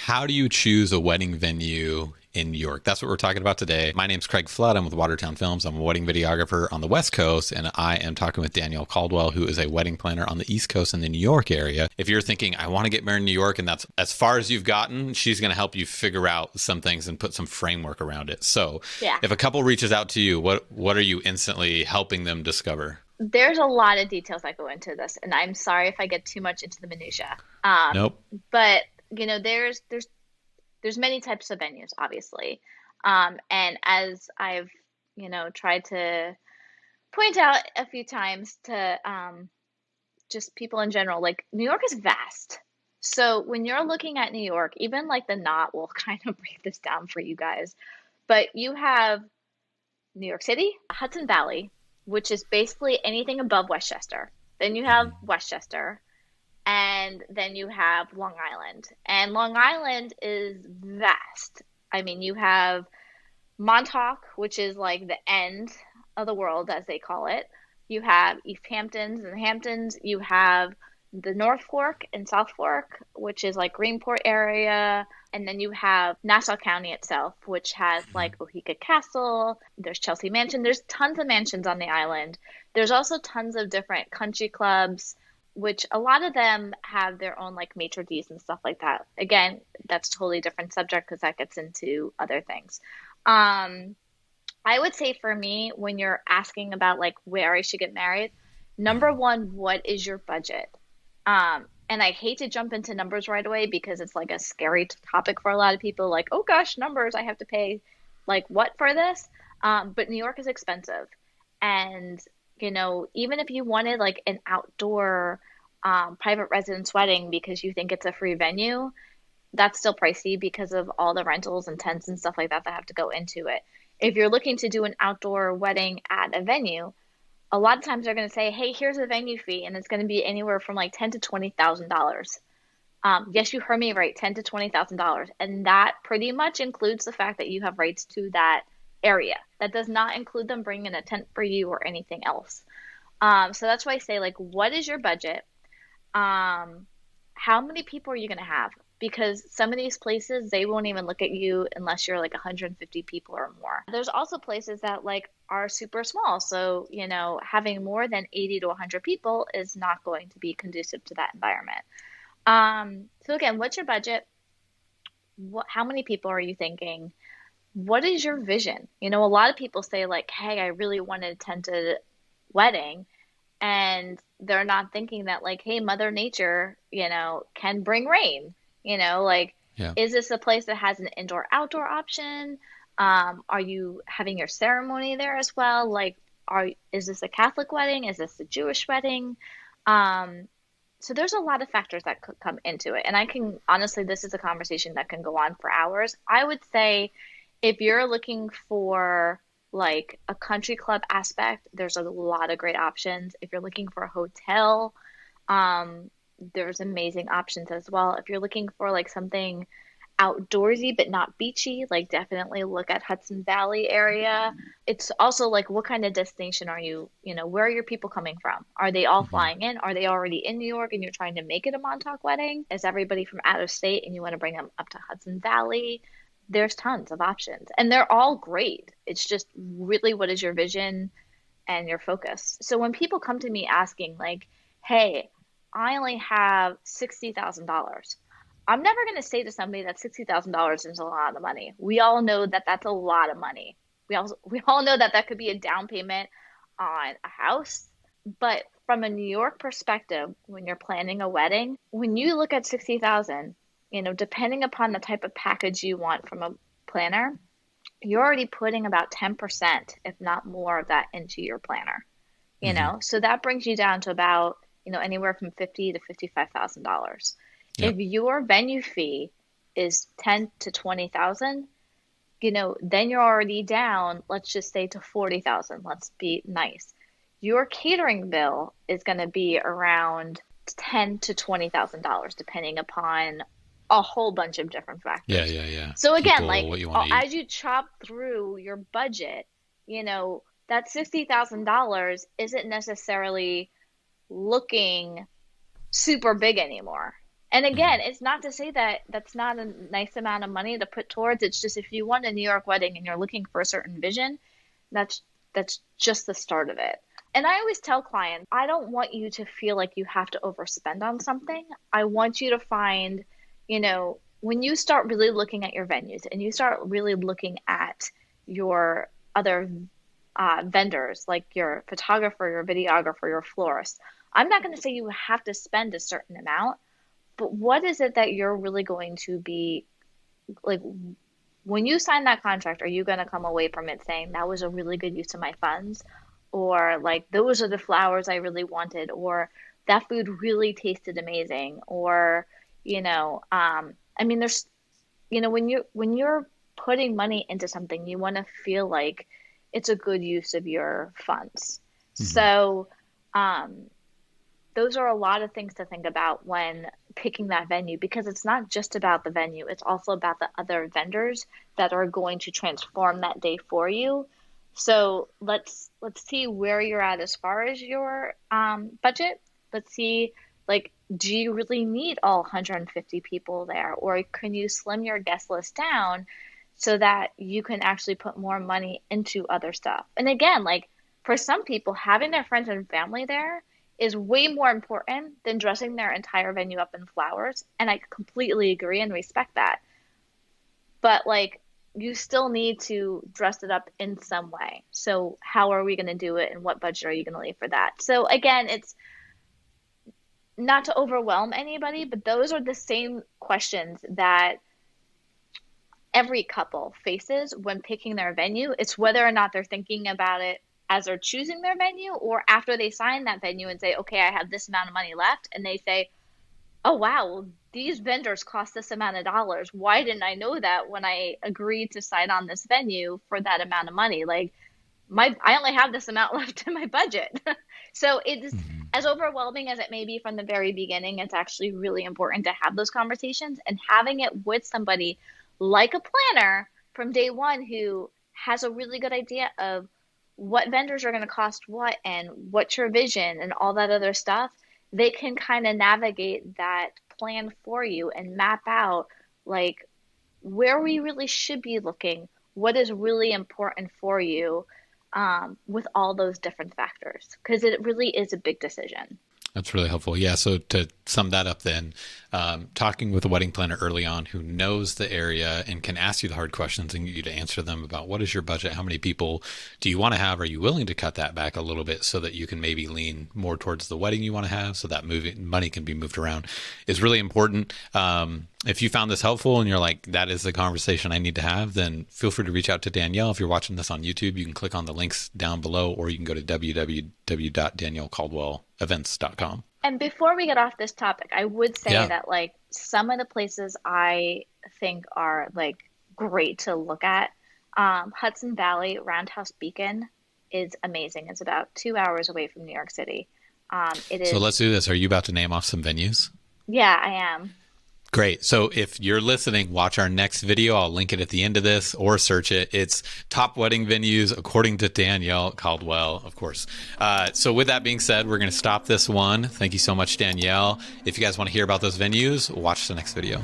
How do you choose a wedding venue in New York? That's what we're talking about today. My name's Craig Flood. I'm with Watertown Films. I'm a wedding videographer on the West Coast, and I am talking with Danielle Caldwell, who is a wedding planner on the East Coast in the New York area. If you're thinking, I want to get married in New York, and that's as far as you've gotten, she's going to help you figure out some things and put some framework around it. So Yeah, if a couple reaches out to you, what are you instantly helping them discover? there's a lot of details that go into this, and I'm sorry if I get too much into the minutia. Um, Nope. but there's many types of venues, obviously, and as I've tried to point out a few times to just people in general, like New York is vast. So when you're looking at New York, even like the knot will kind of break this down for you guys. But you have New York City, Hudson Valley, which is basically anything above Westchester. Then you have Mm-hmm. Westchester, and then you have Long Island. And Long Island is vast. I mean, you have Montauk, which is like the end of the world, as they call it. You have East Hamptons and Hamptons. You have the North Fork and South Fork, which is like Greenport area. And then you have Nassau County itself, which has like Bohica Castle. There's Chelsea Mansion. There's tons of mansions on the island. There's also tons of different country clubs, which a lot of them have their own like maitre d's and stuff like that. Again, that's a totally different subject because that gets into other things. Um, I would say for me, when you're asking about like where I should get married, number one, what is your budget? And I hate to jump into numbers right away because it's like a scary topic for a lot of people. Like, oh gosh, numbers, I have to pay like what for this? But New York is expensive. And, even if you wanted like an outdoor private residence wedding because you think it's a free venue, that's still pricey because of all the rentals and tents and stuff like that that have to go into it. If you're looking to do an outdoor wedding at a venue, a lot of times they're going to say, "Hey, here's a venue fee," and it's going to be anywhere from like ten to $20,000. Yes, you heard me right, $10,000 to $20,000, and that pretty much includes the fact that you have rights to that area. That does not include them bringing a tent for you or anything else. So that's why I say, like, what is your budget? Um, how many people are you going to have? Because some of these places, they won't even look at you unless you're like 150 people or more. There's also places that like are super small. So, having more than 80 to 100 people is not going to be conducive to that environment. So again, what's your budget? How many people are you thinking? What is your vision? A lot of people say like, "Hey, I really want to attend a wedding," and they're not thinking that like, hey, Mother Nature, can bring rain. Like, Yeah. is this a place that has an indoor outdoor option? Are you having your ceremony there as well? Like, are is this a Catholic wedding? Is this a Jewish wedding? um so there's a lot of factors that could come into it, and I can honestly, this is a conversation that can go on for hours. I would say if you're looking for like a country club aspect, there's a lot of great options. If you're looking for a hotel, um, there's amazing options as well. If you're looking for like something outdoorsy but not beachy, like definitely look at Hudson Valley area. It's also like what kind of destination are you, where are your people coming from? Are they all Mm-hmm. flying in? Are they already in New York and you're trying to make it a Montauk wedding? Is everybody from out of state and you want to bring them up to Hudson Valley? There's tons of options and they're all great. It's just really what is your vision and your focus. So when people come to me asking like, "Hey, I only have $60,000." I'm never going to say to somebody that $60,000 is a lot of money. We all know that that's a lot of money. We all know that that could be a down payment on a house. But from a New York perspective, when you're planning a wedding, when you look at 60,000, depending upon the type of package you want from a planner, you're already putting about 10%, if not more of that into your planner. Mm-hmm. So that brings you down to about, anywhere from 50 to $55,000. Yep. If your venue fee is 10 to 20,000, then you're already down, let's just say to 40,000. Let's be nice. Your catering bill is going to be around 10 to $20,000 depending upon a whole bunch of different Yeah. factors. Yeah. Yeah. So again, People, like what you want to eat. as you chop through your budget, that $60,000 isn't necessarily looking super big anymore. And again, it's not to say that that's not a nice amount of money to put towards. It's just if you want a New York wedding and you're looking for a certain vision, that's that's just the start of it. And I always tell clients, I don't want you to feel like you have to overspend on something. I want you to find, when you start really looking at your venues and you start really looking at your other vendors, like your photographer, your videographer, your florist, I'm not going to say you have to spend a certain amount, but what is it that you're really going to be like when you sign that contract? Are you going to come away from it saying that was a really good use of my funds? Or like those are the flowers I really wanted, or that food really tasted amazing, or I mean, there's when you're putting money into something, you want to feel like it's a good use of your funds. So, those are a lot of things to think about when picking that venue, because it's not just about the venue, it's also about the other vendors that are going to transform that day for you. So let's see where you're at as far as your budget. Let's see, like, do you really need all 150 people there, or can you slim your guest list down so that you can actually put more money into other stuff? And again, like for some people, having their friends and family there is way more important than dressing their entire venue up in flowers. And I completely agree and respect that. But like, you still need to dress it up in some way. So how are we going to do it, and what budget are you going to leave for that? So again, it's not to overwhelm anybody, but those are the same questions that every couple faces when picking their venue. It's whether or not they're thinking about it as they're choosing their venue, or after they sign that venue and say, okay, I have this amount of money left, and they say, oh wow, well, these vendors cost this amount of dollars. Why didn't I know that when I agreed to sign on this venue for that amount of money? Like I only have this amount left in my budget. So it's as overwhelming as it may be from the very beginning. It's actually really important to have those conversations, and having it with somebody like a planner from day one who has a really good idea of what vendors are going to cost what and what's your vision and all that other stuff. They can kind of navigate that plan for you and map out like where we really should be looking, what is really important for you, with all those different factors, because it really is a big decision. That's really helpful. Yeah. So to sum that up then, talking with a wedding planner early on who knows the area and can ask you the hard questions and get you to answer them about what is your budget? How many people do you want to have? Are you willing to cut that back a little bit so that you can maybe lean more towards the wedding you want to have, so that money can be moved around, is really important. If you found this helpful and you're like, that is the conversation I need to have, then feel free to reach out to Danielle. If you're watching this on YouTube, you can click on the links down below, or you can go to www.daniellecaldwellevents.com. And before we get off this topic, I would say that like some of the places I think are like great to look at, Hudson Valley Roundhouse Beacon is amazing. It's about 2 hours away from New York City. It is. So let's do this. Are you about to name off some venues? Yeah, I am. Great. So if you're listening, watch our next video. I'll link it at the end of this, or search it. It's top wedding venues according to Danielle Caldwell, of course. So with that being said, we're going to stop this one. Thank you so much, Danielle. If you guys want to hear about those venues, watch the next video.